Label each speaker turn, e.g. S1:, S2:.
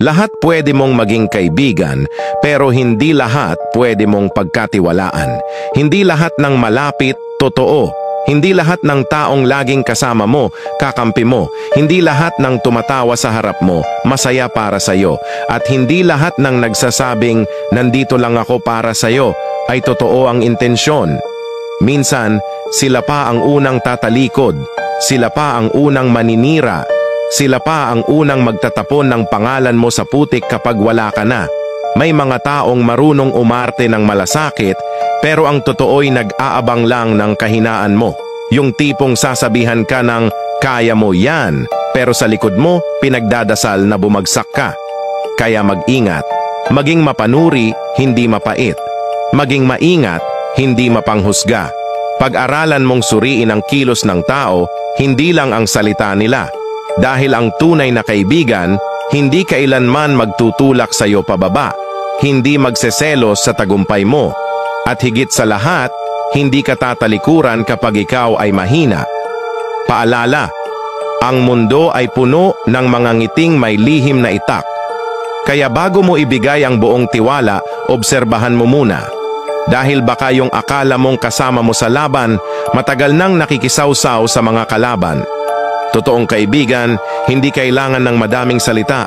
S1: Lahat pwede mong maging kaibigan, pero hindi lahat pwede mong pagkatiwalaan. Hindi lahat ng malapit, totoo. Hindi lahat ng taong laging kasama mo, kakampi mo. Hindi lahat ng tumatawa sa harap mo, masaya para sa'yo. At hindi lahat ng nagsasabing, nandito lang ako para sa'yo, ay totoo ang intensyon. Minsan, sila pa ang unang tatalikod. Sila pa ang unang maninira. Sila pa ang unang magtatapon ng pangalan mo sa putik kapag wala ka na. May mga taong marunong umarte ng malasakit, pero ang totoo'y nag-aabang lang ng kahinaan mo. Yung tipong sasabihan ka ng, kaya mo yan, pero sa likod mo, pinagdadasal na bumagsak ka. Kaya mag-ingat. Maging mapanuri, hindi mapait. Maging maingat, hindi mapanghusga. Pag-aralan mong suriin ang kilos ng tao, hindi lang ang salita nila. Dahil ang tunay na kaibigan, hindi kailanman magtutulak sa iyo pababa, hindi magseselos sa tagumpay mo, at higit sa lahat, hindi ka tatalikuran kapag ikaw ay mahina. Paalala, ang mundo ay puno ng mga ngiting may lihim na itak. Kaya bago mo ibigay ang buong tiwala, obserbahan mo muna. Dahil baka yung akala mong kasama mo sa laban, matagal nang nakikisawsaw sa mga kalaban. Totoong kaibigan, hindi kailangan ng madaming salita.